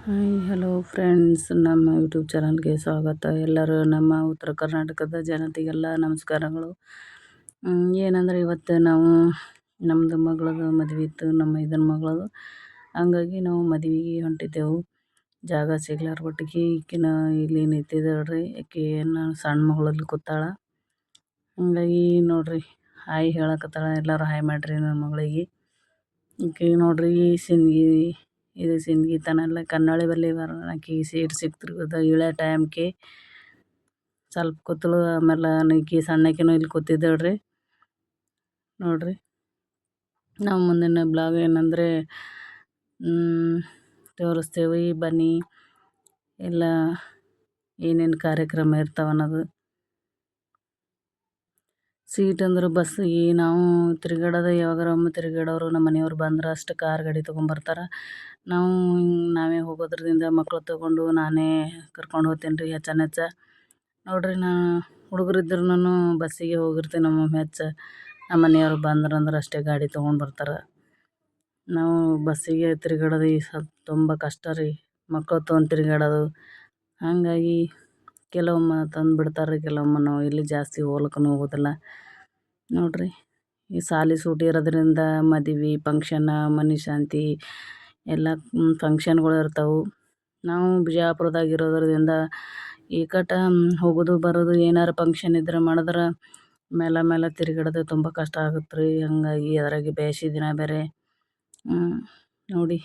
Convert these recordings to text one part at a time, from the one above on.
Hi hello friends, ನಮ್ಮ YouTube ಚಾನಲ್ಗೆ ಸ್ವಾಗತ. ಎಲ್ಲರೂ ನಮ್ಮ ಉತ್ತರ ಕರ್ನಾಟಕದ ಜನತೆಗೆಲ್ಲ ನಮಸ್ಕಾರಗಳು. ಏನಂದರೆ ಇವತ್ತು ನಾವು ನಮ್ಮದು ಮಗಳದು ಮದುವೆ ಇತ್ತು, ನಮ್ಮ ಇದರ ಮಗಳದು. ಹಂಗಾಗಿ ನಾವು ಮದುವೆಗೆ ಹೊಂಟಿದ್ದೆವು. ಜಾಗ ಸಿಗ್ಲಾರ ಒಟ್ಟಿಗೆ ಈಕಿನ ಇಲ್ಲಿ ನಿಂತಿದ್ದಾಳ್ರಿ. ಆಕೆ ನಾನು ಸಣ್ಣ ಮಗಳಲ್ಲಿ ಕೂತಾಳ. ಹಂಗಾಗಿ ನೋಡ್ರಿ ಹಾಯ್ ಹೇಳಕತ್ತಾಳ. ಎಲ್ಲರೂ ಹಾಯ್ ಮಾಡಿರಿ ನನ್ನ ಮಗಳಿಗೆ. ಈಕೆ ನೋಡ್ರಿ ಇದು ಸಿಂದಗಿ ತನೆಲ್ಲ ಕನ್ನಳಿ ಬಲ್ಲಿ ಆಕೆ ಸೀಟ್ ಸಿಕ್ತಿರ್ತದೆ ಇಳೆ ಟೈಮ್ಗೆ ಸ್ವಲ್ಪ ಕೂತಳು. ಆಮೇಲೆ ಈಕಿ ಸಣ್ಣಕಿನೂ ಇಲ್ಲಿ ಕೂತಿದ್ದಾಳ್ರಿ. ನೋಡ್ರಿ ನಾವು ಮುಂದಿನ ಬ್ಲಾಗ್ ಏನಂದರೆ ತೋರಿಸ್ತೇವೆ. ಬನ್ನಿ, ಎಲ್ಲ ಏನೇನು ಕಾರ್ಯಕ್ರಮ ಇರ್ತಾವೆ ಅನ್ನೋದು. ಸೀಟ್ ಅಂದ್ರೆ ಬಸ್ಸಿಗೆ ನಾವು ತಿರುಗಾಡೋದು ಯಾವಾಗಾರ ಒಮ್ಮೆ ತಿರುಗಾಡೋರು ನಮ್ಮ ಮನೆಯವ್ರು ಬಂದ್ರೆ ಅಷ್ಟು ಕಾರ್ ಗಾಡಿ ತೊಗೊಂಬರ್ತಾರೆ. ನಾವೇ ಹೋಗೋದ್ರಿಂದ ಮಕ್ಕಳು ತೊಗೊಂಡು ನಾನೇ ಕರ್ಕೊಂಡು ಹೋಗ್ತೀನಿ ರೀ ಹೆಚ್ಚ. ನೋಡ್ರಿ ಹುಡುಗರು ಇದ್ರೂ ಬಸ್ಸಿಗೆ ಹೋಗಿರ್ತೀವಿ ನಮ್ಮ ನಮ್ಮ ಮನೆಯವ್ರು ಬಂದ್ರಂದ್ರೆ ಅಷ್ಟೇ ಗಾಡಿ ತೊಗೊಂಡು ಬರ್ತಾರೆ. ನಾವು ಬಸ್ಸಿಗೆ ತಿರುಗಾಡೋದು ಸ್ವಲ್ಪ ತುಂಬ ಕಷ್ಟ ರೀ, ಮಕ್ಕಳು ತೊಗೊಂಡು ತಿರುಗಾಡೋದು. ಹಾಗಾಗಿ ಕೆಲವೊಮ್ಮೆ ತಂದು ಬಿಡ್ತಾರೆ, ಕೆಲವೊಮ್ಮೆ ನಾವು ಇಲ್ಲಿ ಜಾಸ್ತಿ ಹೋಗ್ಲಿಕ್ಕೂ ಹೋಗೋದಿಲ್ಲ. ನೋಡ್ರಿ ಈ ಸಾಲಿ ಸೂಟಿ ಇರೋದ್ರಿಂದ ಮದುವೆ ಫಂಕ್ಷನ್, ಮನೆ ಶಾಂತಿ ಎಲ್ಲ ಫಂಕ್ಷನ್ಗಳು ಇರ್ತಾವೆ. ನಾವು ಬಿಜಾಪುರದಾಗ ಇರೋದ್ರಿಂದ ಈ ಹೋಗೋದು ಬರೋದು ಏನಾರು ಫಂಕ್ಷನ್ ಇದ್ರೆ ಮಾಡಿದ್ರೆ ಮೇಲೆ ತಿರುಗಾಡೋದು ತುಂಬ ಕಷ್ಟ ಆಗುತ್ತೆ ರೀ. ಹಂಗಾಗಿ ಅದ್ರಾಗೆ ಬೇಸಿಗೆ ದಿನ ಬೇರೆ. ನೋಡಿ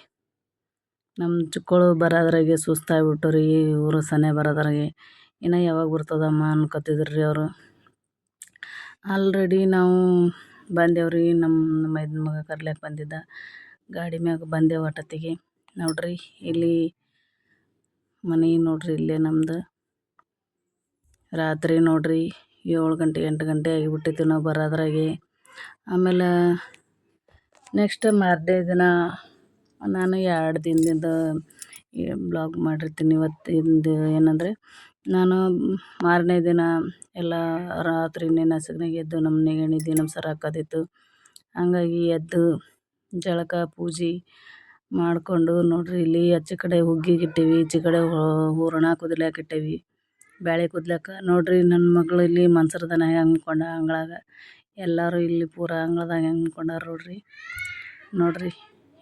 ನಮ್ಮ ಚಿಕ್ಕಳು ಬರೋದ್ರಾಗೆ ಸುಸ್ತಾಗ್ಬಿಟ್ಟು ರೀ, ಇವರು ಸನೆ ಬರೋದ್ರಾಗೆ ಇನ್ನು ಯಾವಾಗ ಬರ್ತದಮ್ಮ ಅನ್ಕೋತಿದ್ರು ರೀ ಅವರು. ಆಲ್ರೆಡಿ ನಾವು ಬಂದೇವ್ರಿ. ನಮ್ಮ ಮೈದನ ಮಗ ಕರ್ಲಿಕ್ಕೆ ಬಂದಿದ್ದ, ಗಾಡಿ ಮ್ಯಾಗ ಬಂದೆವು ಅಟತ್ತಿಗೆ. ನೋಡ್ರಿ ಇಲ್ಲಿ ಮನೆ ನೋಡ್ರಿ, ಇಲ್ಲೇ ನಮ್ದು. ರಾತ್ರಿ ನೋಡ್ರಿ 7 ಗಂಟೆ 8 ಗಂಟೆ ಆಗಿಬಿಟ್ಟಿತ್ತು ನಾವು ಬರೋದ್ರಾಗೆ. ಆಮೇಲೆ ನೆಕ್ಸ್ಟ್ ಮಾರನೇ ದಿನ ನಾನು 2 ದಿನದಿಂದ ಬ್ಲಾಗ್ ಮಾಡಿರ್ತೀನಿ. ಇವತ್ತಿಂದು ಏನಂದರೆ ನಾನು ಮಾರನೇ ದಿನ ಎಲ್ಲ ರಾತ್ರಿನೇ ನಸುಕಿನಾಗ ಎದ್ದು ನಮ್ಮ ನೆಗಣಿ ನಮಸ್ಕಾರ ಹಾಕೋದಿತ್ತು. ಹಂಗಾಗಿ ಎದ್ದು ಜಳಕ ಪೂಜೆ ಮಾಡಿಕೊಂಡು ನೋಡ್ರಿ ಇಲ್ಲಿ ಆಚೆ ಕಡೆ ಹುಗ್ಗಿಗೆ ಇಟ್ಟೀವಿ, ಈಚೆ ಕಡೆ ಹೂರಣ ಕುದಿಲಾಕ ಇಟ್ಟೇವಿ, ಬ್ಯಾಳೆ ಕುದ್ಲಾಕ. ನೋಡ್ರಿ ನನ್ನ ಮಗಳು ಇಲ್ಲಿ ಮಂಚರದನ ಅಂದ್ಕೊಂಡ ಅಂಗಳಾಗ. ಎಲ್ಲರೂ ಇಲ್ಲಿ ಪೂರ ಅಂಗಳದಾಗ ಅಂದ್ಕೊಂಡಾರ ನೋಡ್ರಿ.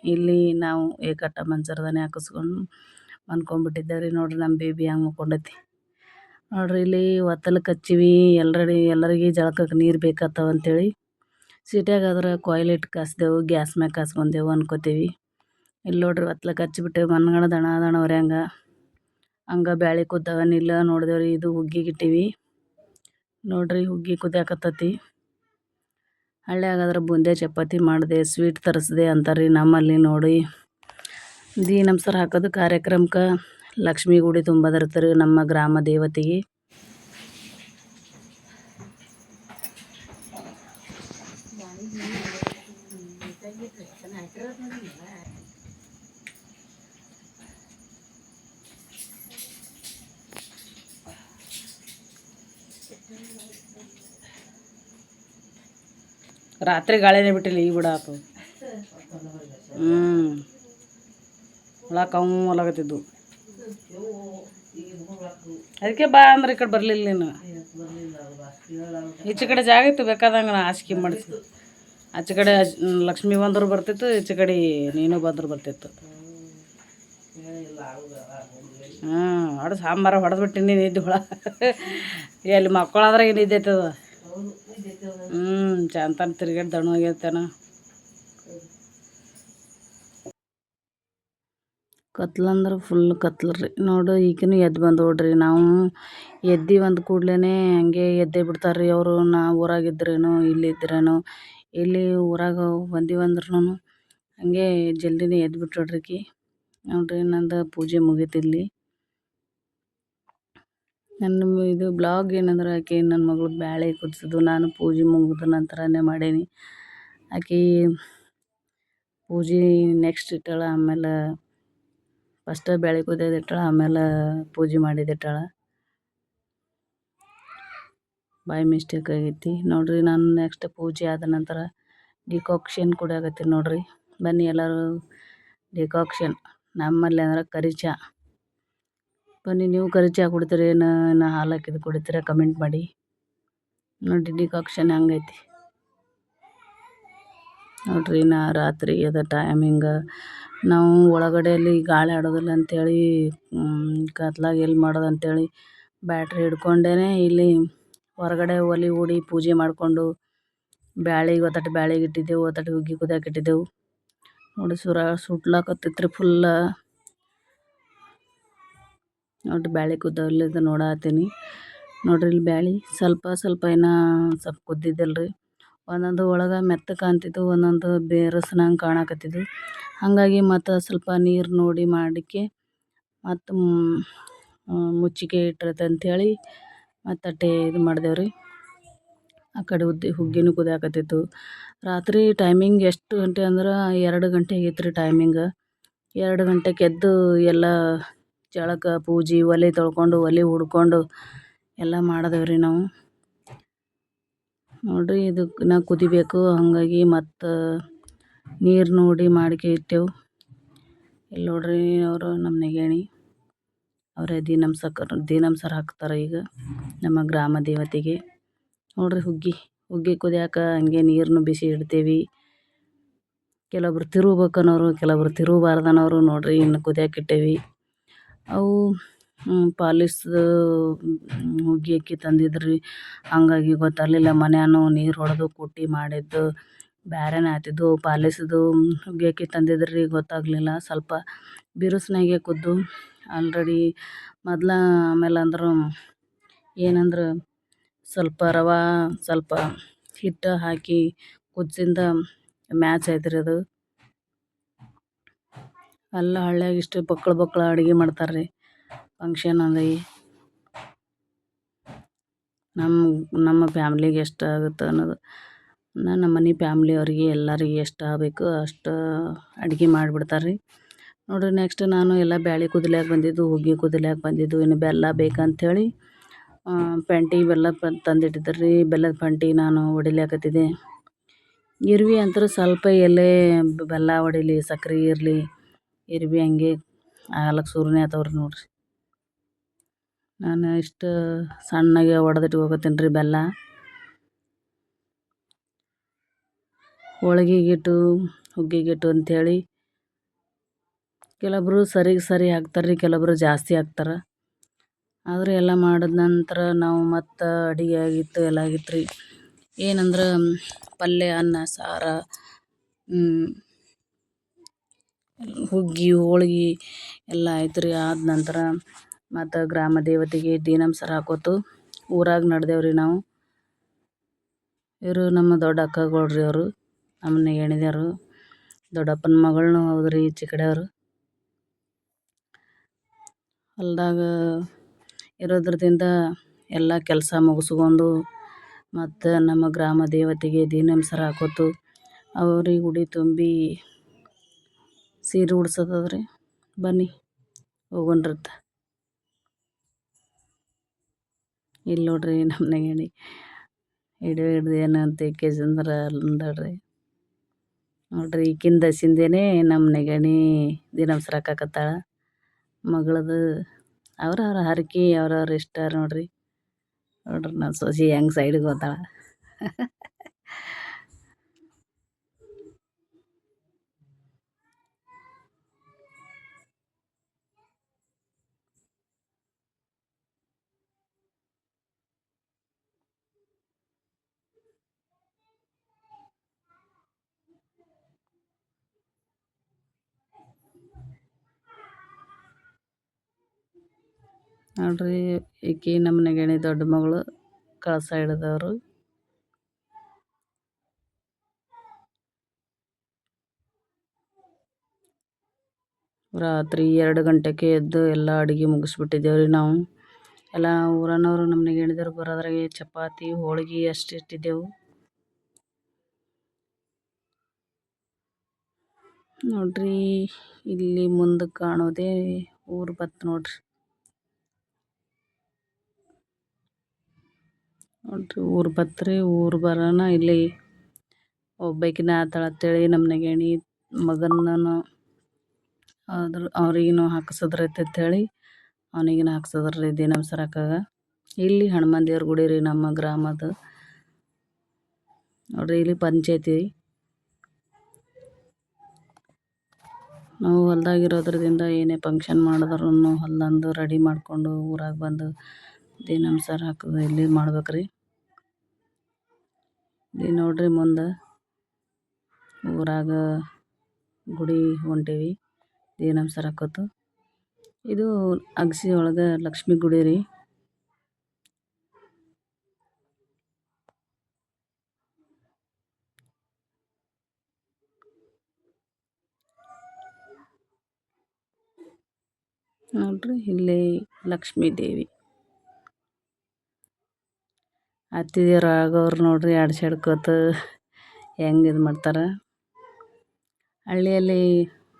ಇಲ್ಲಿ ನಾವು ಏಕಟ್ಟ ಮಂಚರದನೆ ಹಾಕಿಸ್ಕೊಂಡು ಮನ್ಕೊಂಡ್ಬಿಟ್ಟಿದ್ದೇವೆ ರೀ. ನೋಡ್ರಿ ನಮ್ಮ ಬೇಬಿ ಹಂಗೆ ಮಕ್ಕೊಂಡೈತಿ. ನೋಡ್ರಿ ಇಲ್ಲಿ ಒತ್ತಲಕ್ಕೆ ಹಚ್ಚೀವಿ. ಎಲ್ಲರಿಗೆ ಜಳಕಕ್ಕೆ ನೀರು ಬೇಕಾಗ್ತಾವ ಅಂಥೇಳಿ ಸಿಟಿಯಾಗಾದ್ರೆ ಕೊಯ್ಲು ಇಟ್ಟು ಕಾಸ್ದೆವು, ಗ್ಯಾಸ್ ಮ್ಯಾಗ ಕಾಸ್ಕೊಂಡೆವು ಅನ್ಕೋತೀವಿ. ಇಲ್ಲಿ ನೋಡ್ರಿ ಒತ್ತಲಕ್ಕೆ ಹಚ್ಚಿಬಿಟ್ಟೆವು. ಮನ್ಗಣ ದಣ ಹೊರ್ಯಾಂಗ ಹಂಗೆ ಬ್ಯಾಳೆ ಕುದ್ದವನಿಲ್ಲ ನೋಡಿದೆವ್ರಿ. ಇದು ಹುಗ್ಗಿಗೆ ಇಟ್ಟೀವಿ. ನೋಡ್ರಿ ಹುಗ್ಗಿ ಕುದಿಯಾಕತ್ತತಿ. ಹಳ್ಳಿಯಾಗಾದ್ರೆ ಬೂಂದಿ ಚಪಾತಿ ಮಾಡಿದೆ, ಸ್ವೀಟ್ ತರಿಸ್ದೆ ಅಂತಾರೆ ರೀ. ನಮ್ಮಲ್ಲಿ ನೋಡಿ ನಮಸ್ಕಾರ ಹಾಕೋದು ಕಾರ್ಯಕ್ರಮಕ್ಕೆ ಲಕ್ಷ್ಮೀ ಗುಡಿ ತುಂಬೋದಿರ್ತಾರೆ ನಮ್ಮ ಗ್ರಾಮ ದೇವತೆಗೆ. ರಾತ್ರಿ ಗಾಳಿನೇ ಬಿಟ್ಟಿಲ್ಲ, ಈಗ ಬಿಡಾತು. ಹುಳ ಕಮ್ಮಲಾಗತ್ತಿದ್ದು, ಅದಕ್ಕೆ ಬಾ ಅಂದ್ರೆ ಈ ಕಡೆ ಬರಲಿಲ್ಲ ನೀನು. ಈಚೆ ಕಡೆ ಜಾಗ ಇತ್ತು, ಬೇಕಾದಂಗೆ ನಾ ಹಾಸಿಗೆ ಮಾಡಿಸಿ. ಆಚೆ ಕಡೆ ಲಕ್ಷ್ಮೀ ಬಂದರು ಬರ್ತಿತ್ತು, ಈಚೆ ಕಡೆ ನೀನು ಬಂದರು ಬರ್ತಿತ್ತು. ಸಾಂಬಾರ ಹೊಡೆದ್ಬಿಟ್ಟಿನಿ, ನಿದ್ದೆ ಹುಳ ಎಲ್ಲಿ ಮಕ್ಕಳಾದ್ರೆ ಏನು ನಿದ್ದೆ ಆಯ್ತದ. ಚಂತನ ತಿರ್ಗಾಡಿ ದಣ ಹೋಗ್ಯತೇನ. ಕತ್ಲಂದ್ರೆ ಫುಲ್ ಕತ್ಲು ರೀ. ನೋಡು ಈಗಿನೂ ಎದ್ದು ಬಂದು ನೋಡ್ರಿ. ನಾವು ಎದ್ದು ಒಂದು ಕೂಡ್ಲೇ ಹಂಗೆ ಎದ್ದೇ ಬಿಡ್ತಾರೆ ರೀ ಅವರು. ಊರಾಗಿದ್ರೇನು ಇಲ್ಲಿದ್ರೇನು, ಇಲ್ಲಿ ಊರಾಗ ಬಂದೀವಂದ್ರೂ ಹಂಗೆ ಜಲ್ದಿನೇ ಎದ್ದು ಬಿಟ್ಟೋಡ್ರಿ ಆಕಿ. ನೋಡ್ರಿ ನಂದು ಪೂಜೆ ಮುಗೀತಿಲ್ಲಿ. ನನ್ನ ಇದು ಬ್ಲಾಗ್ ಏನಂದ್ರೆ ಆಕೆ ನನ್ನ ಮಗಳು ಬ್ಯಾಳೆ ಕುದಿಸಿದ್ದು ನಾನು ಪೂಜೆ ಮುಗಿದ ನಂತರನೇ ಮಾಡೀನಿ. ಆಕೆ ಪೂಜೆ ನೆಕ್ಸ್ಟ್ ಇಟ್ಟಾಳ. ಆಮೇಲೆ ಫಸ್ಟ್ ಬ್ಯಾಳೆ ಕುದಿಯೋದು ಇಟ್ಟಾಳ, ಆಮೇಲೆ ಪೂಜೆ ಮಾಡಿದ್ದು ಇಟ್ಟಾಳ. ಬೈ ಮಿಸ್ಟೇಕ್ ಆಗೈತಿ ನೋಡ್ರಿ. ನಾನು ನೆಕ್ಸ್ಟ್ ಪೂಜೆ ಆದ ನಂತರ ಡಿಕಾಕ್ಷನ್ ಕುಡಿಯಾಕತ್ತೀನಿ ನೋಡ್ರಿ. ಬನ್ನಿ ಎಲ್ಲರೂ ಡಿಕಾಕ್ಷನ್ ನಮ್ಮಲ್ಲಿ ಅಂದ್ರೆ ಕರಿ ಚಹಾ. ಬನ್ನಿ ನೀವು ಕರಿ ಚಹಾ ಕುಡಿತೀರಿ ಏನು ಹಾಲು ಹಾಕಿದ್ದು ಕುಡಿತೀರಾ ಕಮೆಂಟ್ ಮಾಡಿ. ನೋಡಿ ಡಿಕಾಕ್ಷನ್ ಹಂಗೈತಿ ನೋಡ್ರಿ. ರಾತ್ರಿ ಅದ ಟೈಮಿಂಗ ನಾವು ಒಳಗಡೆಯಲ್ಲಿ ಗಾಳಿ ಆಡೋದಿಲ್ಲ ಅಂಥೇಳಿ ಕತ್ಲಾಗ ಎಲ್ಲಿ ಮಾಡೋದು ಅಂಥೇಳಿ ಬ್ಯಾಟ್ರಿ ಹಿಡ್ಕೊಂಡೇ ಇಲ್ಲಿ ಹೊರಗಡೆ ಒಲೆ ಹೂಡಿ ಪೂಜೆ ಮಾಡಿಕೊಂಡು ಬ್ಯಾಳಿಗೆ ಒತ್ತಟ್ಟು ಬ್ಯಾಳಿಗೆ ಇಟ್ಟಿದ್ದೆವು, ಒತ್ತಟ್ಟು ಹುಗ್ಗಿ ಕುದಿಯಾಕೆ ಇಟ್ಟಿದ್ದೆವು. ನೋಡಿ ಸುಟ್ಲಾಕತ್ತೈತ್ರಿ ಫುಲ್ಲ. ನೋಡ್ರಿ ಬ್ಯಾಳಿ ಕುದ್ದಲ್ಲಿದ್ದು ನೋಡತ್ತೀನಿ. ನೋಡ್ರಿ ಇಲ್ಲಿ ಬ್ಯಾಳಿ ಸ್ವಲ್ಪ ಸ್ವಲ್ಪ ಸ್ವಲ್ಪ ಕುದ್ದಿದ್ದಿಲ್ರಿ. ಒಂದೊಂದು ಒಳಗೆ ಮೆತ್ತಗೆ ಕಾಣ್ತಿದ್ದು, ಒಂದೊಂದು ಬೇರಸ್ನಂಗೆ ಕಾಣಕತ್ತಿದ್ದು. ಹಾಗಾಗಿ ಮತ್ತು ಸ್ವಲ್ಪ ನೀರು ನೋಡಿ ಮಾಡಲಿಕ್ಕೆ ಮತ್ತು ಮುಚ್ಚಿಗೆ ಇಟ್ಟಿರತ್ತೆ ಅಂಥೇಳಿ ಮತ್ತು ಅಟ್ಟೆ ಇದು ಮಾಡಿದೆವ್ರಿ. ಆ ಕಡೆ ಹುಗ್ಗಿನೂ ಕುದಿಯಾಕತ್ತಿತ್ತು. ರಾತ್ರಿ ಟೈಮಿಂಗ್ ಎಷ್ಟು ಗಂಟೆ ಅಂದ್ರೆ 2 ಗಂಟೆ ಆಗೈತ್ರಿ ಟೈಮಿಂಗ. 2 ಗಂಟೆಗೆ ಎದ್ದು ಎಲ್ಲ ಜಳಕ ಪೂಜೆ ಒಲೆ ತೊಳ್ಕೊಂಡು ಒಲೆ ಹುಡ್ಕೊಂಡು ಎಲ್ಲ ಮಾಡಿದೆವ್ರಿ ನಾವು. ನೋಡ್ರಿ ಇದು ಇನ್ನು ಕುದಿಬೇಕು. ಹಾಗಾಗಿ ಮತ್ತು ನೀರು ನೋಡಿ ಮಾಡಿಕೆ ಇಟ್ಟೆವು. ಇಲ್ಲಿ ನೋಡ್ರಿ ಅವರು ನಮ್ಮ ನೆಗೇಣಿ ಅವರೇ ದೀನಂಸರ ಹಾಕ್ತಾರೆ ಈಗ ನಮ್ಮ ಗ್ರಾಮ ದೇವತೆಗೆ. ನೋಡ್ರಿ ಹುಗ್ಗಿ ಕುದಿಯಾಕ ಹಂಗೆ ನೀರನ್ನು ಬಿಸಿ ಇಡ್ತೇವೆ. ಕೆಲವೊಬ್ರು ತಿರುಗಬೇಕನ್ನೋರು, ಕೆಲವೊಬ್ರು ತಿರುಗಬಾರ್ದನ್ನೋರು ನೋಡ್ರಿ ಇನ್ನು ಕುದಿಯಾಕೆ ಇಟ್ಟೇವಿ. ಅವು ಪಾಲಿಸ್ದು ಹುಗ್ಗಿ ಅಕ್ಕಿ ತಂದಿದ್ರಿ. ಹಾಗಾಗಿ ಗೊತ್ತಾಗಲಿಲ್ಲ. ಮನ್ಯಾನು ನೀರು ಹೊಡೆದು ಕುಟ್ಟಿ ಮಾಡಿದ್ದು ಬ್ಯಾರೆನೇ ಆಗ್ತಿದ್ದು. ಪಾಲಿಸ್ದು ಹುಗ್ಗಿ ಅಕ್ಕಿ ತಂದಿದ್ರಿ ಗೊತ್ತಾಗಲಿಲ್ಲ. ಸ್ವಲ್ಪ ಬಿರುಸ್ನಾಗೆ ಕುದ್ದು ಆಲ್ರೆಡಿ ಆಮೇಲೆ ಅಂದ್ರೆ ಏನಂದ್ರೆ ಸ್ವಲ್ಪ ರವೆ ಸ್ವಲ್ಪ ಹಿಟ್ಟು ಹಾಕಿ ಕುದಿಸಿಂದ ಮ್ಯಾಚ್ ಆಯ್ತು ರೀ ಅದು. ಎಲ್ಲ ಹಳ್ಳಿಯಾಗ ಇಷ್ಟು ಬಕ್ಕಳ ಅಡುಗೆ ಮಾಡ್ತಾರೆ ರೀ ಫಂಕ್ಷನ್ ಅಂದಾಗೆ. ನಮ್ಮ ಫ್ಯಾಮ್ಲಿಗೆ ಎಷ್ಟು ಆಗುತ್ತೆ ಅನ್ನೋದು ನಮ್ಮ ಮನೆ ಫ್ಯಾಮ್ಲಿ ಅವ್ರಿಗೆ ಎಲ್ಲರಿಗೆ ಎಷ್ಟು ಆಗಬೇಕು ಅಷ್ಟು ಅಡುಗೆ ಮಾಡಿಬಿಡ್ತಾರೆ ರೀ. ನೋಡಿರಿ ನೆಕ್ಸ್ಟ್ ನಾನು ಎಲ್ಲ ಬ್ಯಾಳೆ ಕುದಿಲಾಕ ಬಂದಿದ್ದು, ಹುಗ್ಗಿ ಕುದಿಲಾಕ ಬಂದಿದ್ದು, ಇನ್ನು ಬೆಲ್ಲ ಬೇಕಂಥೇಳಿ ಪೆಂಟಿಗೆ ಬೆಲ್ಲ ತಂದಿಟ್ಟಿದ್ದರು ರೀ. ಬೆಲ್ಲದ ಪಂಟಿ ನಾನು ಹೊಡಿಲಾಕತ್ತಿದ್ದೆ. ಇರ್ವಿ ಅಂತೂ ಸ್ವಲ್ಪ ಎಲೆ ಬೆಲ್ಲ ಹೊಡಿಲಿ ಸಕ್ರೆ ಇರಲಿ ಇರ್ವಿ ಹಂಗೆ ಆಗ್ಲಕ್ಕ ಸುರುನೆ ಆತವ್ರಿ ನೋಡ್ರಿ. ನಾನು ಇಷ್ಟು ಸಣ್ಣಗೆ ಹೊಡೆದಿಟ್ಕೋತೀನಿ ರೀ ಬೆಲ್ಲ. ಹೋಳ್ಗೆಗಿಟ್ಟು ಹುಗ್ಗಿಗಿಟ್ಟು ಅಂಥೇಳಿ ಕೆಲವೊಬ್ರು ಸರಿ ಹಾಕ್ತಾರೆ ರೀ, ಕೆಲವೊಬ್ರು ಜಾಸ್ತಿ ಹಾಕ್ತಾರೆ. ಆದರೂ ಎಲ್ಲ ಮಾಡಿದ ನಂತರ ನಾವು ಮತ್ತು ಅಡುಗೆ ಆಗಿತ್ತು ಎಲ್ಲ ಆಗಿತ್ತು ರೀ. ಏನಂದ್ರೆ ಪಲ್ಯ ಅನ್ನ ಸಾರು ಹುಗ್ಗಿ ಹೋಳ್ಗೆ ಎಲ್ಲ ಆಯ್ತು ರೀ. ಆದ ನಂತರ ಮತ್ತು ಗ್ರಾಮ ದೇವತೆಗೆ ದೀನಂಸರ ಹಾಕೋತು ಊರಾಗ ನಡೆದೇವ್ರಿ ನಾವು. ಇವರು ನಮ್ಮ ದೊಡ್ಡ ಅಕ್ಕಗಳು ರೀ. ಅವರು ನಮ್ಮ ನೆಗೇಣಿದವರು, ದೊಡ್ಡಪ್ಪನ ಮಗಳನ್ನೂ ಹೌದು ರೀ ಈಚೆ ಕಡೆಯವರು. ಹೊಲ್ದಾಗ ಇರೋದ್ರದಿಂದ ಎಲ್ಲ ಕೆಲಸ ಮುಗಿಸ್ಕೊಂಡು ಮತ್ತು ನಮ್ಮ ಗ್ರಾಮ ದೇವತೆಗೆ ದೀನಂಸರ ಹಾಕೋತು ಅವ್ರಿಗೆ ಉಡಿ ತುಂಬಿ ಸೀರೆ ಉಡ್ಸೋದದ್ರಿ. ಬನ್ನಿ ಹೋಗೋಣ್ರತ್ತ. ಇಲ್ಲಿ ನೋಡ್ರಿ ನಮ್ಮ ನೆಗೇಣಿ ಹಿಡ್ದು ಏನಂತ ಕೇಸಂದ್ರೆ ಅಂದಳ್ರಿ. ನೋಡ್ರಿ ಈಕಿನ ದಸಿಂದೇನೆ ನಮ್ಮ ನೆಗೇಣಿ ದೀನಂಸರ ಹಾಕಾಕತ್ತಾಳ ಮಗಳದು. ಅವ್ರವ್ರ ಹರಕೆ ಅವ್ರವ್ರ ಇಷ್ಟ ನೋಡ್ರಿ. ನನ್ನ ಸೊಸೆ ಹೆಂಗೆ ಸೈಡಿಗೆ ಹೋಗ್ತಾಳ. ನೋಡ್ರಿ ಈಕಿ ನಮ್ಮ ನೆಗೇಣಿ ದೊಡ್ಡ ಮಗಳು ಕಳಸ ಹಿಡಿದವರು. ರಾತ್ರಿ 2 ಗಂಟೆಗೆ ಎದ್ದು ಎಲ್ಲ ಅಡುಗೆ ಮುಗಿಸ್ಬಿಟ್ಟಿದ್ದೇವ್ರಿ ನಾವು. ಎಲ್ಲ ಊರನವರು ನಮ್ಮ ನೆಗೇಣಿದವ್ರು ಬರೋದ್ರಾಗೆ ಚಪಾತಿ ಹೋಳ್ಗೆ ಅಷ್ಟು ಇಟ್ಟಿದ್ದೆವು. ನೋಡ್ರಿ ಇಲ್ಲಿ ಮುಂದಕ್ಕೆ ಕಾಣೋದೇ ಊರು ಬತ್ತು ನೋಡ್ರಿ. ಊರು ಬತ್ರಿ. ಊರು ಬರೋಣ ಇಲ್ಲಿ ಒಬ್ಬಾಕಿನ ಆತಾಳ ಅಂತೇಳಿ ನಮ್ಮ ನೆಗೇಣಿ ಮಗನನ್ನು ಅವ್ರಿಗೂ ಹಾಕ್ಸೋದ್ರೈತೆ ಅಂಥೇಳಿ ಅವನಿಗೂ ಹಾಕ್ಸೋದ್ರಿ ದಿನ ನಮ್ಸರಕ್ಕಾಗ. ಇಲ್ಲಿ ಹನುಮಾನ್ ದೇವ್ರ ಗುಡಿ ರೀ ನಮ್ಮ ಗ್ರಾಮದ. ನೋಡ್ರಿ ಇಲ್ಲಿ ಪಂಚಾಯ್ತಿ ನಾವು ಹೊಲ್ದಾಗಿರೋದ್ರಿಂದ ಏನೇ ಫಂಕ್ಷನ್ ಮಾಡಿದ್ರು ಹೊಲ್ದಂದು ರೆಡಿ ಮಾಡಿಕೊಂಡು ಊರಾಗ ಬಂದು ದಿನ ನಮ್ಸರ ಹಾಕೋದು ಇಲ್ಲಿ ಮಾಡ್ಬೇಕ್ರಿ. ಇಲ್ಲಿ ನೋಡ್ರಿ ಮುಂದೆ ಊರಾಗ ಗುಡಿ ಹೊಂಟೀವಿ ದಿನ ನಮ್ಸರ ಹಾಕೋದು. ಇದು ಅಗಸಿ ಒಳಗೆ ಲಕ್ಷ್ಮಿ ಗುಡಿ ರೀ. ನೋಡ್ರಿ ಇಲ್ಲಿ ಲಕ್ಷ್ಮೀ ದೇವಿ ಅತ್ತಿದೇವ್ರು ಆಗೋರು ನೋಡ್ರಿ ಆಡ್ಸ್ಯಾಡ್ಕೋತ ಹೆಂಗೆ ಇದು ಮಾಡ್ತಾರೆ. ಹಳ್ಳಿಯಲ್ಲಿ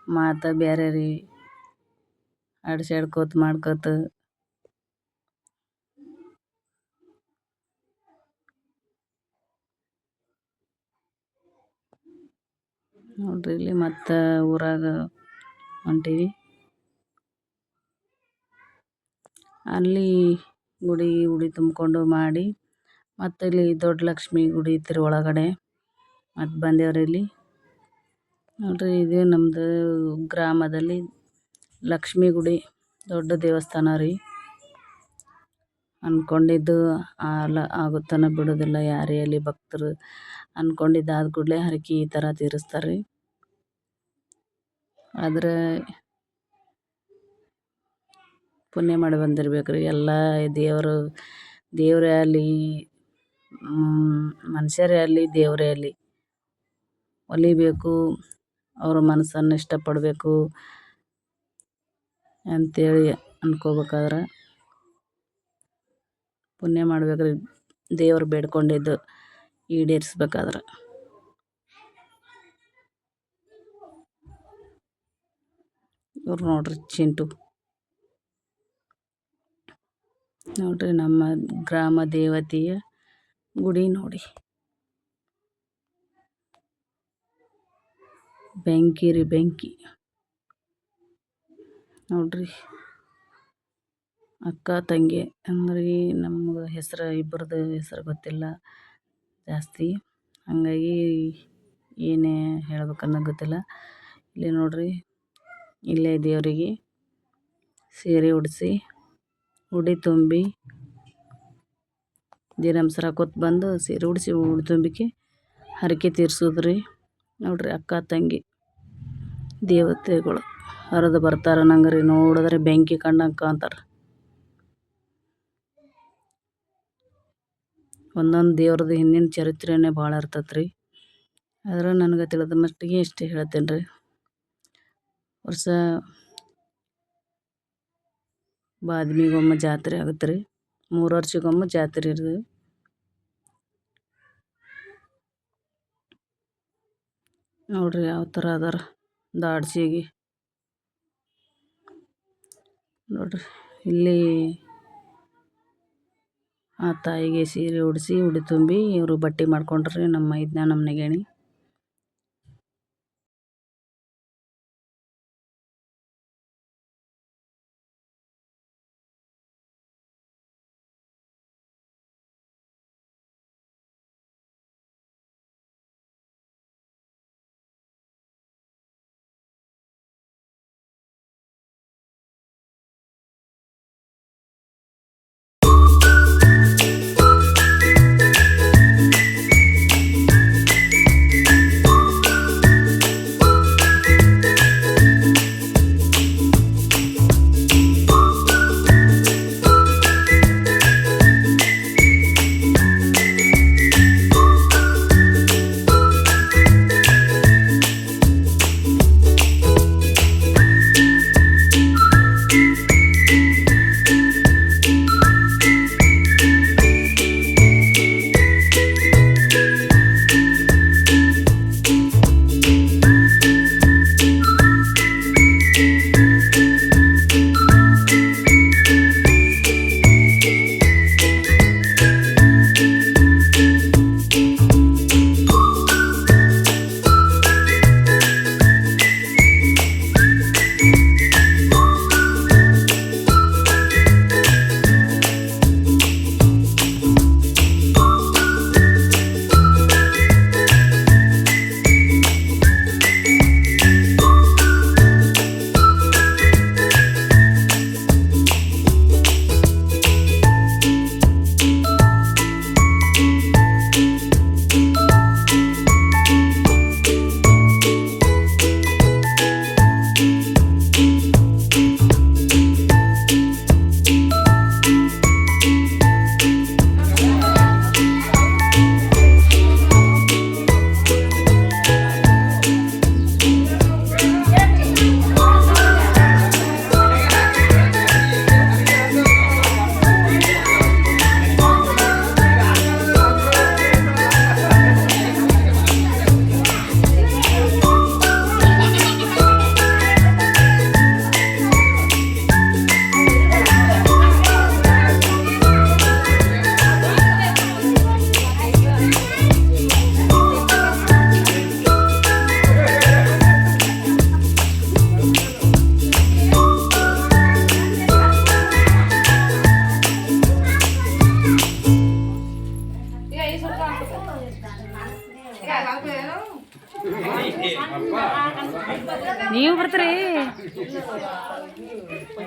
ಮಾತು ಬೇರೆ ರೀ, ಆಡ್ಸ್ಯಾಡ್ಕೋತ ಮಾಡ್ಕೋತ. ನೋಡ್ರಿ ಇಲ್ಲಿ ಮತ್ತು ಊರಾಗ ಹೊಂಟೀವಿ. ಅಲ್ಲಿ ಗುಡಿ ತುಂಬಿಕೊಂಡು ಮಾಡಿ ಮತ್ತು ಇಲ್ಲಿ ದೊಡ್ಡ ಲಕ್ಷ್ಮಿ ಗುಡಿ ಐತ್ರಿ ಒಳಗಡೆ. ಮತ್ತು ಬಂದೇವ್ರಿ ಇಲ್ಲಿ. ನೋಡ್ರಿ ಇದು ನಮ್ಮದು ಗ್ರಾಮದಲ್ಲಿ ಲಕ್ಷ್ಮಿ ಗುಡಿ ದೊಡ್ಡ ದೇವಸ್ಥಾನ ರೀ. ಅಂದ್ಕೊಂಡಿದ್ದು ಆಗುತ್ತಾನ ಬಿಡೋದಿಲ್ಲ. ಯಾರೇ ಅಲ್ಲಿ ಭಕ್ತರು ಅಂದ್ಕೊಂಡಿದ್ದು ಆದ ಕೂಡಲೇ ಹರಕೆ ಈ ಥರ ತೀರಿಸ್ತಾರೆ ರೀ. ಆದರೆ ಪುಣ್ಯ ಮಾಡಿ ಬಂದಿರ್ಬೇಕು ರೀ. ಎಲ್ಲ ದೇವರೇ ಆಗಲಿ ಮನುಷ್ಯರೇ ಆಗಲಿ ದೇವರೇ ಆಗಲಿ ಒಲಿಬೇಕು, ಅವ್ರ ಮನಸ್ಸನ್ನು ಇಷ್ಟಪಡಬೇಕು ಅಂಥೇಳಿ ಅಂದ್ಕೋಬೇಕಾದ್ರೆ ಪುಣ್ಯ ಮಾಡ್ಬೇಕು ರೀ. ದೇವ್ರು ಬೇಡ್ಕೊಂಡಿದ್ದು ಈಡೇರಿಸ್ಬೇಕಾದ್ರೆ. ಇವ್ರು ನೋಡ್ರಿ ಚಿಂಟು. ನೋಡ್ರಿ ನಮ್ಮ ಗ್ರಾಮ ದೇವತೆಯ ಗುಡಿ ನೋಡಿ. ಬೆಂಕಿ ರೀ ಬೆಂಕಿ. ನೋಡ್ರಿ ಅಕ್ಕ ತಂಗಿ ಅಂದ್ರೆ ನಮ್ಗೆ ಹೆಸರು ಇಬ್ಬರದು ಹೆಸರು ಗೊತ್ತಿಲ್ಲ ಜಾಸ್ತಿ, ಹಾಗಾಗಿ ಏನೇ ಹೇಳ್ಬೇಕನ್ನೋದು ಗೊತ್ತಿಲ್ಲ. ಇಲ್ಲಿ ನೋಡ್ರಿ ಇಲ್ಲೇ ದೇವರಿಗೆ ಸೀರೆ ಉಡಿಸಿ ಉಡಿ ತುಂಬಿ ದಿನ ನಮ್ಸರ ಹಾಕೋತ ಬಂದು ಸೀರೆ ಉಡಿಸಿ ಉಡಿ ತುಂಬಿಕೆ ಹರಕೆ ತೀರ್ಸೋದ್ರಿ. ನೋಡ್ರಿ ಅಕ್ಕ ತಂಗಿ ದೇವತೆಗಳು ಹರಿದು ಬರ್ತಾರೆ ನಂಗೆ ನೋಡಿದ್ರೆ ಬೆಂಕಿ ಕಂಡಂಗೆ ಕಾಣ್ತಾರೆ. ಒಂದೊಂದು ದೇವ್ರದ್ದು ಹಿಂದಿನ ಚರಿತ್ರೆನೇ ಭಾಳ ಇರ್ತೈತೆ ರೀ. ಆದ್ರೆ ನನಗೆ ತಿಳಿದ ಮಟ್ಟಿಗೆ ಇಷ್ಟೇ ಹೇಳ್ತೇನೆ ರೀ. ವರ್ಷ ಬಾದ್ಮಿಗೊಮ್ಮೆ ಜಾತ್ರೆ ಆಗುತ್ತೆ ರೀ. 3 ವರ್ಷಕ್ಕೊಮ್ಮೆ ಜಾತ್ರೆ ಇರ್ತದೆ. ನೋಡ್ರಿ ಯಾವ ಥರ ಅದಾರ ದಾಡ್ಸಿಗೆ. ನೋಡ್ರಿ ಇಲ್ಲಿ ಆ ತಾಯಿಗೆ ಸೀರೆ ಉಡಿಸಿ ಉಡಿ ತುಂಬಿ ಇವರು ಬಟ್ಟೆ ಮಾಡ್ಕೊಂಡ್ರಿ ನಮ್ಮ ನಮ್ಮ ನೆಗೇಣಿ.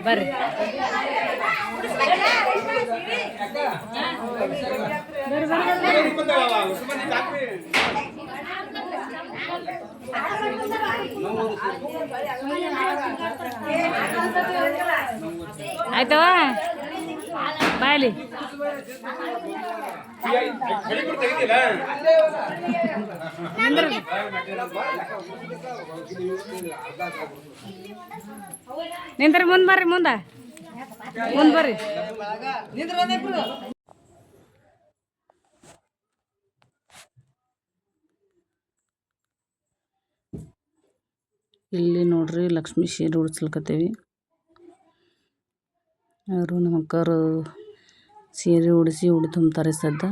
ಬರ್ರಿ. ಆಯ್ತವ ಬಾಯ್ಲಿ. ನಿಂದ್ರಿ ಮುಂದೆ ಬರ್ರಿ, ಮುಂದೆ ಬರ್ರಿ. ಇಲ್ಲಿ ನೋಡ್ರಿ ಲಕ್ಷ್ಮೀ ಸೀರೆ ಉಡ್ಸ್ಲಿಕತ್ತೀವಿ. ಅವರು ನಮ್ಮ ಅಕ್ಕವರು ಸೀರೆ ಉಡಿಸಿ ಉಡಿ ತುಂಬ್ತಾರೆ ಸದ್ದ.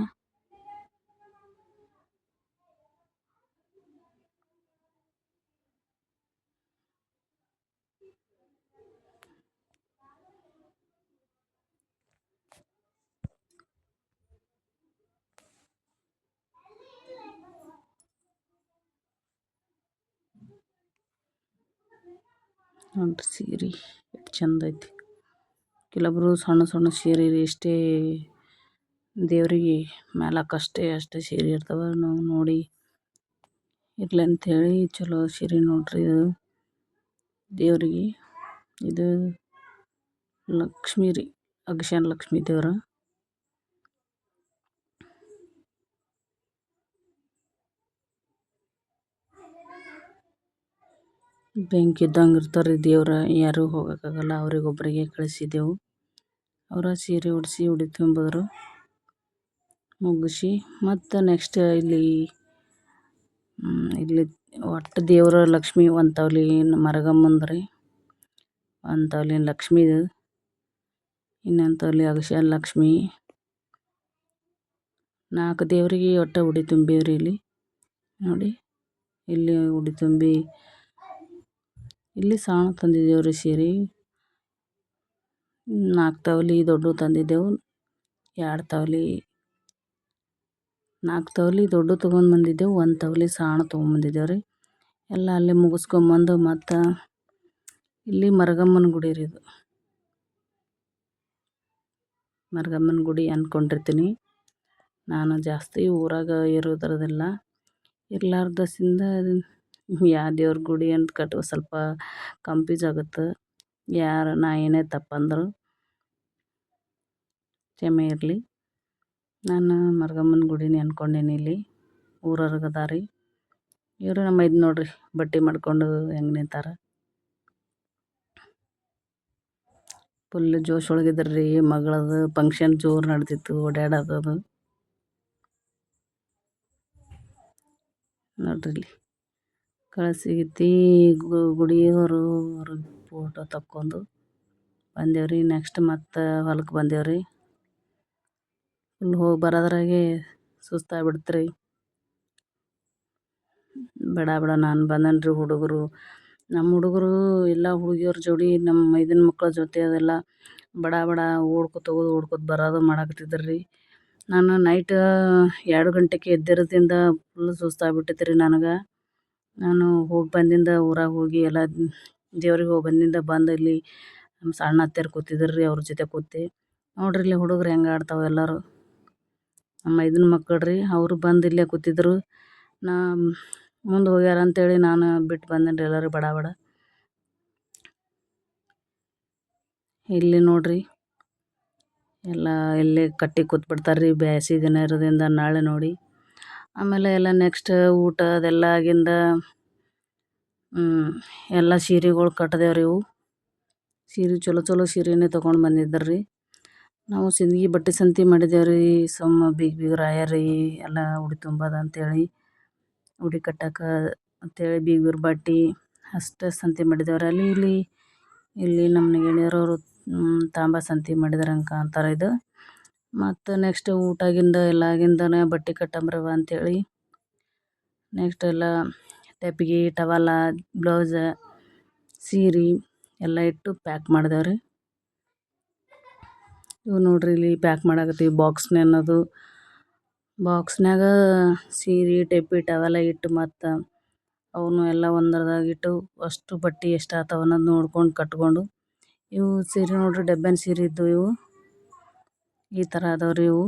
ನೋಡ್ರಿ ಸೀರೆ ಎಷ್ಟು ಚಂದ ಐತಿ. ಕೆಲವೊಬ್ರು ಸಣ್ಣ ಸಣ್ಣ ಸೀರೆ ಇಷ್ಟೇ ದೇವ್ರಿಗೆ ಮೇಲಕ್ಕಷ್ಟೇ ಸೀರೆ ಇರ್ತಾವೆ. ನಾವು ನೋಡಿ ಇರ್ಲಿ ಅಂಥೇಳಿ ಚಲೋ ಸೀರೆ ನೋಡ್ರಿ. ಇದು ದೇವ್ರಿಗೆ, ಇದು ಲಕ್ಷ್ಮೀ ರೀ, ಅಗಸ್ಯಾನ ಲಕ್ಷ್ಮೀ ದೇವ್ರ. ಬೆಂಕಿ ಇದ್ದಂಗೆ ಇರ್ತಾರೆ ದೇವ್ರ, ಯಾರೂ ಹೋಗೋಕ್ಕಾಗಲ್ಲ. ಅವ್ರಿಗೊಬ್ಬರಿಗೆ ಕಳಿಸಿದೆವು. ಅವರ ಸೀರೆ ಉಡಿಸಿ ಉಡಿ ತುಂಬಿದ್ರು, ಮುಗಿಸಿ ಮತ್ತು ನೆಕ್ಸ್ಟ್ ಇಲ್ಲಿ ಒಟ್ಟು ದೇವರ ಲಕ್ಷ್ಮಿ ಒಂದು ತವಲಿ ಮರಗಮ್ಮಂದ್ರಿ, ಒಂದು ತವಲಿ ಲಕ್ಷ್ಮೀದು, ಇನ್ನೊಂದು ತವಲಿ ಅಗಸ್ಯಾನ ಲಕ್ಷ್ಮಿ. 4 ದೇವರಿಗೆ ಒಟ್ಟು ಉಡಿ ತುಂಬಿವ್ರಿ. ಇಲ್ಲಿ ನೋಡಿ, ಇಲ್ಲಿ ಉಡಿ ತುಂಬಿ ಇಲ್ಲಿ ಸಾಣ ತಂದಿದ್ದೇವ್ರಿ ಸೀರೆ. 4 ತವಲಿ ದೊಡ್ಡ ತಂದಿದ್ದೆವು. 2 ತವಲಿ 4 ತವಲಿ ದೊಡ್ಡ ತೊಗೊಂಡು ಬಂದಿದ್ದೆವು. 1 ತವಲಿ ಸಾಣ ತೊಗೊಂಬಂದಿದ್ದೇವ್ರಿ. ಎಲ್ಲ ಅಲ್ಲೇ ಮುಗಿಸ್ಕೊಂಬಂದು ಮತ್ತು ಇಲ್ಲಿ ಮರಗಮ್ಮನ ಗುಡಿ ರೀ. ಇದು ಮರಗಮ್ಮನ ಗುಡಿ ಅಂದ್ಕೊಂಡಿರ್ತೀನಿ ನಾನು. ಜಾಸ್ತಿ ಊರಾಗ ಇರೋದ್ರದೆಲ್ಲ ಇರ್ಲಾರ್ದಸಿಂದ ಯಾವ ದೇವ್ರ ಗುಡಿ ಅಂತ ಕಟ್ಟುವ ಸ್ವಲ್ಪ ಕನ್ಫ್ಯೂಸ್ ಆಗುತ್ತೆ. ನಾ ಏನೇ ತಪ್ಪಂದ್ರು ಕ್ಷಮೆ ಇರಲಿ. ನಾನು ಮರಗಮ್ಮನ ಗುಡಿನೇ ಅಂದ್ಕೊಂಡೇನಿ. ಇಲ್ಲಿ ಊರವ್ರಿಗದಾರಿ ಇವರು. ನಮ್ಮ ಇದು ನೋಡ್ರಿ, ಬಟ್ಟೆ ಮಾಡ್ಕೊಂಡು ಹೆಂಗೆ ನಿಂತಾರ. ಫುಲ್ ಜೋಶ್ ಒಳಗಿದ್ರಿ. ಮಗಳದು ಫಂಕ್ಷನ್ ಜೋರು ನಡೆದಿತ್ತು, ಓಡಾಡೋದು ನೋಡ್ರಿ. ಇಲ್ಲಿ ಕಳಿಸಿಗತ್ತಿ ಗುಡಿಯವರು ಫೋಟೋ ತಕ್ಕೊಂಡು ಬಂದೇವ್ರಿ. ನೆಕ್ಸ್ಟ್ ಮತ್ತು ಹೊಲಕ್ಕೆ ಬಂದೇವ್ರಿ. ಫುಲ್ ಹೋಗಿ ಬರೋದ್ರಾಗೆ ಸುಸ್ತಾಗ್ಬಿಡ್ತ್ರಿ. ಬಡ ನಾನು ಬಂದನ್ರಿ. ನಮ್ಮ ಹುಡುಗರು ಎಲ್ಲ ಹುಡುಗಿಯವ್ರ ಜೋಡಿ, ನಮ್ಮ ಮೈದನ ಮಕ್ಕಳ ಜೊತೆ ಅದೆಲ್ಲ ಬಡ ಓಡ್ಕೊತ ಹೋಗೋದು ಓಡ್ಕೊತ ಬರೋದು ಮಾಡಕತ್ತಿದ್ರಿ. ನಾನು ನೈಟ್ 2 ಗಂಟೆಗೆ ಎದ್ದಿರೋದ್ರಿಂದ ಫುಲ್ ಸುಸ್ತಾಗ್ಬಿಟ್ಟೈತೆ ರೀ ನನಗೆ. ನಾನು ಹೋಗಿ ಬಂದಿಂದ ಊರಾಗ ಹೋಗಿ ಎಲ್ಲ ದೇವ್ರಿಗೆ ಹೋಗಿ ಬಂದಿಂದ ಬಂದು ಇಲ್ಲಿ ನಮ್ಮ ಸಣ್ಣ ಅತ್ತೆಯರು ಕೂತಿದ್ರು ರೀ, ಅವ್ರ ಜೊತೆ ಕೂತೆ. ನೋಡ್ರಿ ಇಲ್ಲಿ ಹುಡುಗರು ಹೆಂಗೆ ಆಡ್ತಾವೆ ಎಲ್ಲರೂ. ನಮ್ಮ ಮೈದನ ಮಕ್ಕಳು ರೀ, ಅವರು ಬಂದು ಇಲ್ಲೇ ಕೂತಿದ್ರು. ನಾ ಮುಂದೆ ಹೋಗ್ಯಾರ ಅಂತೇಳಿ ನಾನು ಬಿಟ್ಟು ಬಂದೇನಿ ಎಲ್ಲರೂ ಬಡ. ಇಲ್ಲಿ ನೋಡ್ರಿ ಎಲ್ಲ ಇಲ್ಲೇ ಕಟ್ಟಿ ಕೂತ್ಬಿಡ್ತಾರೆ ರೀ ಬೇಸಿಗೆ ದಿನ ಇರೋದ್ರಿಂದ. ನಾಳೆ ನೋಡಿ ಆಮೇಲೆ ಎಲ್ಲ ನೆಕ್ಸ್ಟ್ ಊಟ ಅದೆಲ್ಲ ಆಗಿಂದ ಎಲ್ಲ ಸೀರೆಗಳು ಕಟ್ಟಿದೆವ್ರಿ. ಇವು ಸೀರೆ ಚಲೋ ಸೀರೆನೇ ತೊಗೊಂಡು ಬಂದಿದ್ರು ರೀ. ನಾವು ಸಿಂದಗಿ ಬಟ್ಟೆ ಸಂತೆ ಮಾಡಿದ್ದೇವ್ರಿ. ಬೀಗ ರಾಯರಿ ಎಲ್ಲ ಉಡಿ ತುಂಬೋದು ಅಂತೇಳಿ, ಉಡಿ ಕಟ್ಟಕ್ಕೆ ಅಂತೇಳಿ ಬೀಗರ ಬಟ್ಟೆ ಅಷ್ಟೇ ಸಂತೆ ಮಾಡಿದ್ದೇವ್ರಿ. ಇಲ್ಲಿ ನಮ್ಮ ಗೆಳೆಯರವರು ತಾಂಬ ಸಂತೆ ಮಾಡಿದ್ರಂಕ ಅಂತಾರೆ ಇದು. ಮತ್ತು ನೆಕ್ಸ್ಟ್ ಊಟಗಿಂದ ಎಲ್ಲಾಗಿಂದನೇ ಬಟ್ಟೆ ಕಟ್ಟಂಬ್ರವ ಅಂತೇಳಿ ನೆಕ್ಸ್ಟ್ ಎಲ್ಲ ಟೆಪ್ಗೆ ಟವಲ ಬ್ಲೌಸ ಸೀರೆ ಎಲ್ಲ ಇಟ್ಟು ಪ್ಯಾಕ್ ಮಾಡಿದೇವ್ರಿ. ಇವು ನೋಡ್ರಿ ಇಲ್ಲಿ ಪ್ಯಾಕ್ ಮಾಡಕತ್ತೀವಿ. ಬಾಕ್ಸ್ನ್ಯಾಗ ಸೀರೆ ಟೆಪ್ಪಿ ಟವೆಲ್ಲ ಇಟ್ಟು ಮತ್ತು ಅವನು ಎಲ್ಲ ಒಂದರದಾಗಿಟ್ಟು ಅಷ್ಟು ಬಟ್ಟೆ ಎಷ್ಟು ಆತಾವ ಅನ್ನೋದು ನೋಡ್ಕೊಂಡು ಕಟ್ಕೊಂಡು ಇವು ಸೀರೆ ನೋಡ್ರಿ ಡಬ್ಬನ್ ಸೀರೆ ಇದ್ದು ಇವು ಈ ಥರ ಅದಾವ್ರಿ ಇವು.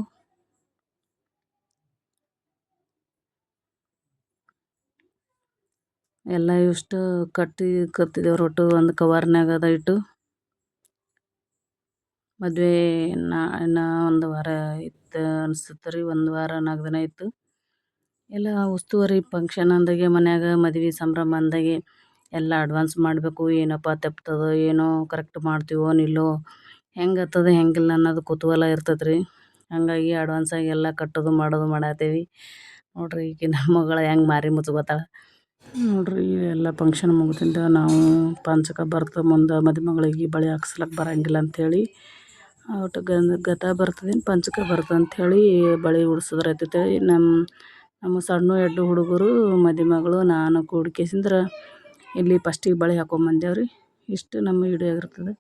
ಎಲ್ಲ ಇಷ್ಟು ಕತ್ತಿದೇವ್ರಿ ಒಟ್ಟು ಒಂದು ಕವರ್ನಾಗ ಅದ ಇಟ್ಟು. ಮದುವೆ ಇನ್ನ ಒಂದು ವಾರ ಇತ್ತು ಅನಿಸುತ್ತೆ ರೀ, 1 ವಾರ 4 ದಿನ ಇತ್ತು. ಎಲ್ಲ ಉಸ್ತುವಾರಿ ಫಂಕ್ಷನ್ ಅಂದಾಗೆ ಮನ್ಯಾಗ ಮದುವೆ ಸಂಭ್ರಮ ಅಂದಾಗೆ ಎಲ್ಲ ಅಡ್ವಾನ್ಸ್ ಮಾಡಬೇಕು. ಏನಪ್ಪ ತಪ್ತದೋ ಏನೋ ಕರೆಕ್ಟ್ ಮಾಡ್ತೀವೋ ಇಲ್ಲೋ ಹೆಂಗಾಗ್ತದೆ ಹೆಂಗಿಲ್ಲ ಅನ್ನೋದು ಕುತೂಹಲ ಇರ್ತದೆ ರೀ. ಹಾಗಾಗಿ ಅಡ್ವಾನ್ಸಾಗಿ ಎಲ್ಲ ಕಟ್ಟೋದು ಮಾಡೋದು ಮಾಡತ್ತೀವಿ. ನೋಡ್ರಿ ಈಕಿ ನಮ್ಮ ಮಗಳು ಹೆಂಗೆ ಮಾರಿ ಮುಚ್ಕೋತಾಳೆ ನೋಡ್ರಿ. ಎಲ್ಲ ಫಂಕ್ಷನ್ ಮುಗಿದಿಂದ ನಾವು ಪಂಚಕ ಬರ್ತ ಮುಂದೆ ಮದುಮಗಳಿಗೆ ಬಳೆ ಹಾಕ್ಸ್ಲಕ್ಕೆ ಬರಂಗಿಲ್ಲ ಅಂಥೇಳಿ ಒಟ್ಟು ಗತ ಬರ್ತದೇನು ಪಂಚಕ ಬರ್ತದೆ ಅಂಥೇಳಿ ಬಳೆ ಉಡ್ಸಿದ್ರೆ ಆಯ್ತಂತೇಳಿ ನಮ್ಮ ಸಣ್ಣ 2 ಹುಡುಗರು ಮದುಮಗಳು ನಾನು ಕೂಡ್ಕೇಸಿಂದ್ರೆ ಇಲ್ಲಿ ಫಸ್ಟಿಗೆ ಬಳೆ ಹಾಕೊಂಬಂದೇವ್ರಿ. ಇಷ್ಟು ನಮ್ಮ ವಿಡಿಯೋ ಆಗಿರ್ತದೆ.